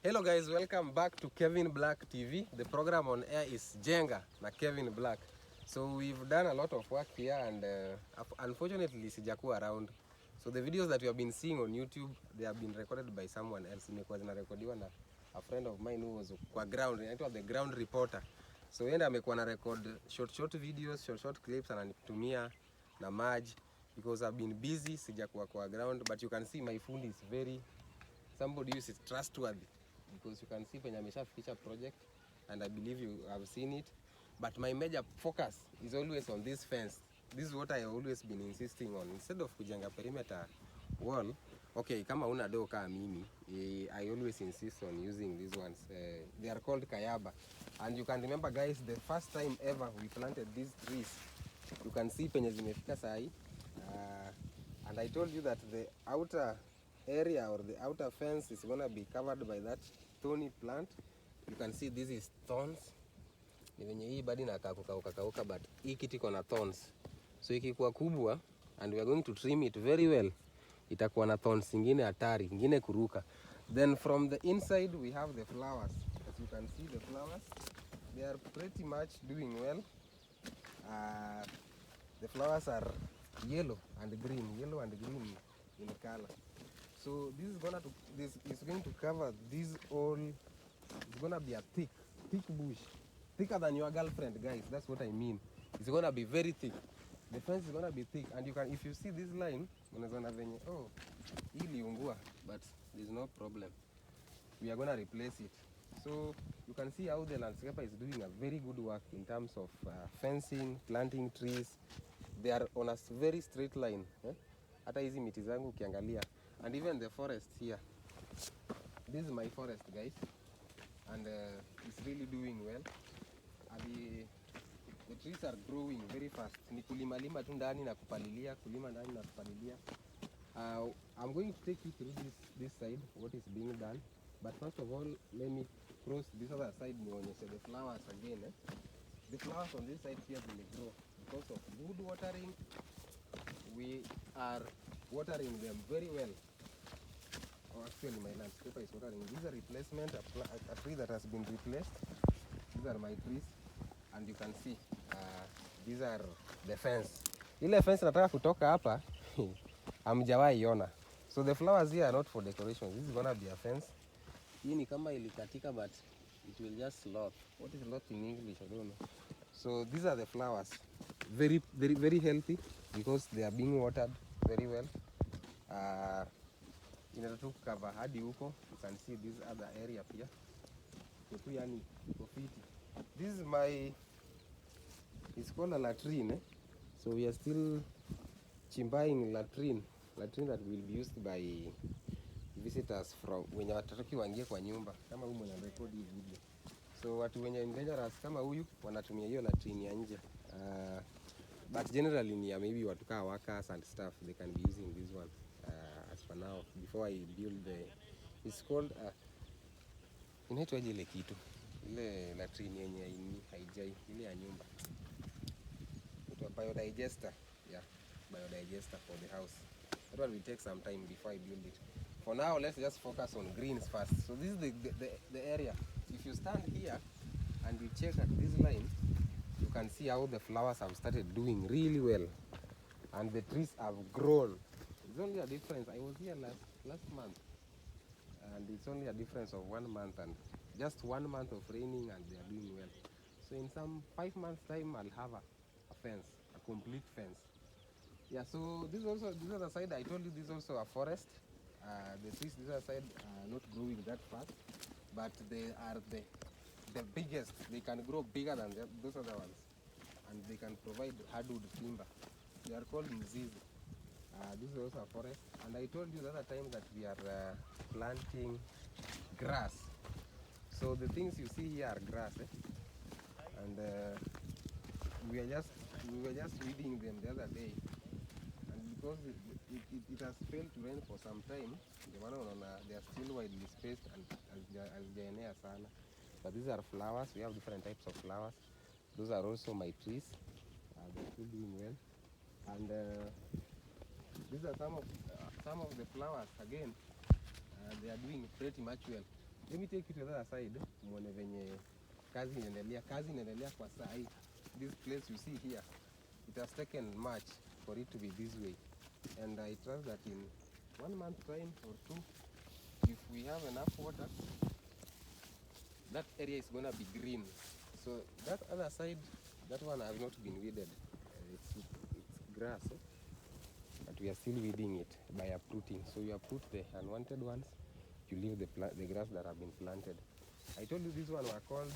Hello guys, welcome back to Kevin Black TV. The program on air is Jenga na Kevin Black. So we've done a lot of work here and unfortunately sijakuwa around. So the videos that you have been seeing on YouTube, they have been recorded by someone else. Imekuwa zinarekodiwa na a friend of mine who was kwa ground, inaitwa the ground reporter. So yeye amekuwa na record short videos, short clips ananitumia na merge because I've been busy sijakuwa kwa ground, but you can see my phone is very somebody who is trustworthy because you can see when ameshafikisha project and I believe you have seen it, but my major focus is always on this fence. This is what I always been insisting on instead of kujenga perimeter wall. Okay, kama una do kama mimi, I always insist on using these ones. They are called kayaba, and you can remember guys, the first time ever we planted these trees, you can see penye zimefika sahi, and I told you that the outer area or the outer fence is going to be covered by that thorny plant. You can see this is thorns. Ni venye hii bado inakauka, but hii kiti iko na thorns. So ikikuwa kubwa and we are going to trim it very well, itakuwa na thorns ingine hatari, ingine kuruka. Then from the inside we have the flowers. As you can see the flowers, they are pretty much doing well. The flowers are yellow and green in color. So this is going to cover this all. It's gonna be a thick bush, thicker than your girlfriend, guys. That's what I mean. It's gonna be very thick. The fence is gonna be thick, and you can, if you see this line, oh, iliungua, but there's no problem. We are gonna replace it. So you can see how the landscaper is doing a very good work in terms of fencing, planting trees. They are on a very straight line. Hata hizi miti zangu ukiangalia. And even the forest here. This is my forest, guys, and it's really doing well. And the trees are growing very fast. Ni kulima tu ndani na kupalilia, I'm going to take you through this side, what is being done. But first of all, let me cross this other side nionyeshe the flowers again. The flowers on this side here will grow because of good watering. We are watering them very well. Actually my landscaper is watering. These are replacement, a tree that has been replaced. These are my trees, and you can see these are the fence. Ile fence nataka kutoka hapa hamjawahi iona. So the flowers here are not for decoration. This is gonna be a fence. Hii ni kama ilikatika, but it will just sloth. What is sloth in English? I don't know. So these are the flowers. Very healthy because they are being watered very well. Inataka cover hadi huko. You can see this other area pia. Yani kofiti. This is my, it's called a latrine. So we are still chimbaing latrine that will be used by visitors from wenye watatoki waingie kwa nyumba kama huyu mwenye record hii video. So watu wenye dangerous kama huyu wanatumia hiyo latrine ya nje. But generally ni maybe watu kaa workers and stuff, they can be using this one. As for now, before I build it's called inaitwa ile kitu ile latrine yenye haijai ile ya nyumba, it's a biodigester. Yeah, biodigester for the house. That one will take some time before I build it. For now, let's just focus on greens first. So this is the area. If you stand here and you check at this line, you can see how the flowers have started doing really well, and the trees have grown. It's only a difference. I was here last month, and it's only a difference of 1 month, and just 1 month of raining, and they are doing well. So in some 5 months time, I'll have a fence, a complete fence. Yeah. So this other side, I told you, this is also a forest. The trees this other side are not growing that fast, but they are the biggest. They can grow bigger than those other ones, and they can provide hardwood timber. They are called mzizi. This is also a forest, and I told you the other time that we are planting grass. So the things you see here are grass, and we were just weeding them the other day, and because it has failed to rain for some time, they are still widely spaced and hazijaenea sana. But these are flowers. We have different types of flowers. Those are also my trees. They're still doing well, and these are some of the flowers again. They are doing pretty much well. let me take you to the other side. Muone venye kazi inaendelea kwa saa hii. This place you see here, it has taken much for it to be this way, and I trust that in 1 month time or 2, if we have enough water, that area is gonna be green. So that other side, that one has not been weeded. It's grass, but we are still weeding it by uprooting. So you uproot the unwanted ones, you leave the grass that have been planted. I told you this one were called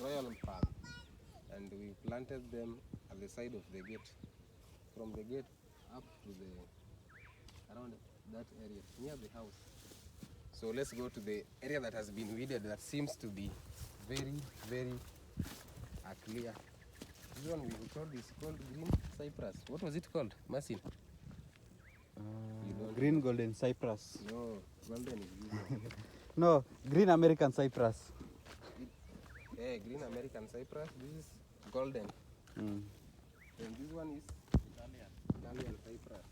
royal palm, and we planted them at the side of the gate, from the gate up to the around that area near the house. So let's go to the area that has been weeded, that seems to be very, very clear. This one we told is called green cypress. What was it called, Marcin? Green golden cypress. No, golden is this one. No, green American cypress. Yeah, green American cypress. This is golden. Mm. Then this one is Italian cypress.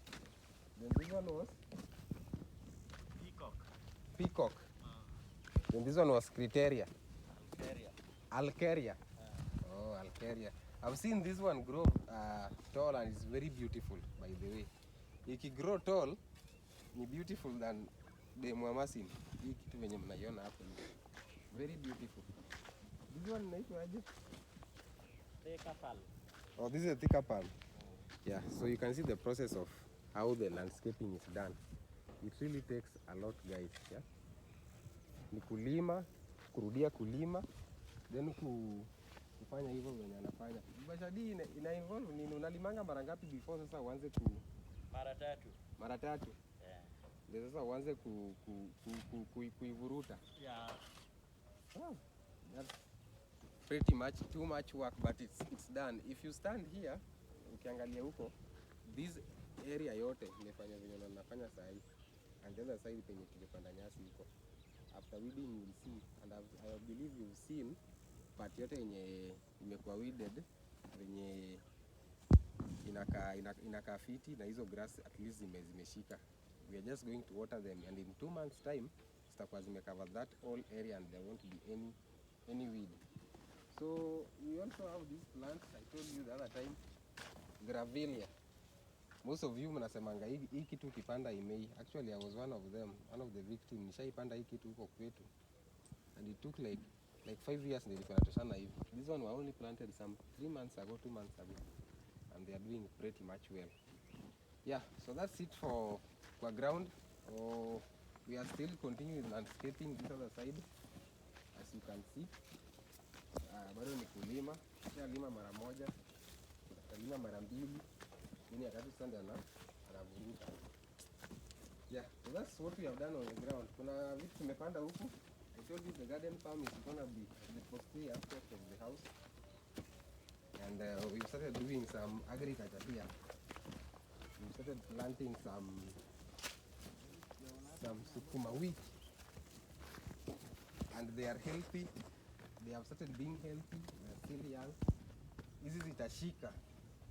Then this one was peacock. Then this one was criteria. Alcaria. Oh, Alcaria. I've seen this one grow tall, and it's very beautiful, by the way. Iki grow tall, ni beautiful than the Marcin. Hii kitu venye mnaiona hapo. Very beautiful. This one inaitwa aje? Thicker palm. Oh, this is a thicker palm. Yeah, so you can see the process of how the landscaping is done. It really takes a lot, guys. Yeah? Ni kulima, kurudia kulima, then kufanya hivyo venye anafanya. Bashadi ina involve nini? Unalimanga mara ngapi before sasa uanze Mara tatu. Mara tatu. Yeah. Ndio sasa uanze kuivuruta. Yeah. Oh, that's pretty much too much work, but it's done. If you stand here, ukiangalia huko, this area yote imefanya venye nafanya saa hii. And the other side penye tulipanda nyasi huko. After weeding you will see, and I believe you've seen part yote yenye imekuwa weeded venye inakaa fiti, na hizo grass at least zimeshika. We are just going to water them, and in 2 months time zitakuwa zimecover that whole area, and there won't be any weed. So we also have these plants I told you the other time, gravelia. Most of you mnasemanga hii kitu ukipanda imei. Actually I was one of them, one of the victims. Nishaipanda hii kitu huko kwetu, and it took like 5 years nilikuwa natoshana hivi. This one were only planted some 3 months ago, 2 months ago, and they are doing pretty much well. Yeah, so that's it for ground. We are still continuing landscaping this other side, as you can see. Bado ni kulima, lima mara moja, lima mara mbili, then ya tatu sasa anavuruta. Yeah, so that's what we have done on the ground. Kuna vitu tumepanda huku. I told you the garden farm is gonna be the posterior aspect of the house, and we've started doing some agriculture here. We started planting some sukuma wiki, and they are healthy. They have started being healthy. They are still young. Hizi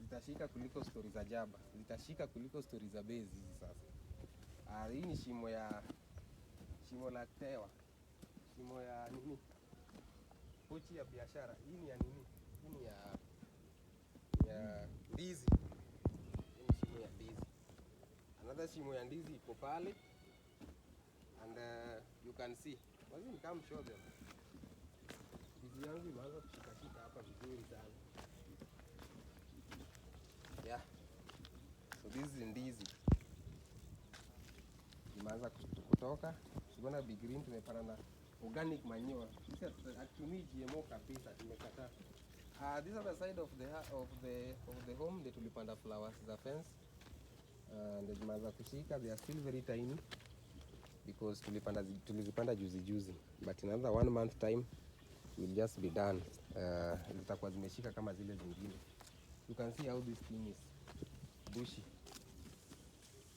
zitashika kuliko stories za jaba, zitashika kuliko stories za bezi hizi sasa. Hii ni shimo la tewa, shimo ya nini, pochi ya biashara. Hii ni ya nini? Hii ni ya ndizi. Hii ni shimo ya ndizi. Another shimo ya ndizi iko pale, and you can see. Lazima come show them. Ndizi yangu imeanza kushika hapa vizuri sana. Yeah. So this is ndizi. Imeanza kutoka. It's gonna be green. Tumepanda na organic manure. This is actually GMO kabisa, tumekataa. This is the side of the home that tulipanda flowers za fence. And zimeanza kushika. They are still very tiny because tulizipanda juzi, but in another 1 month time will just be done. Zitakuwa zimeshika kama zile zingine. You can see how this thing is bushy.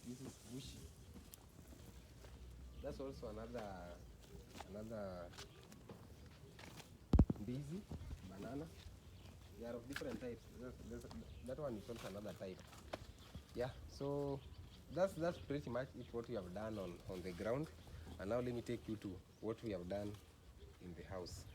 This is bushy. That's also another ndizi, banana. They are of different types. That one is also another type. Yeah, so that's pretty much it what we have done on the ground. And now let me take you to what we have done in the house.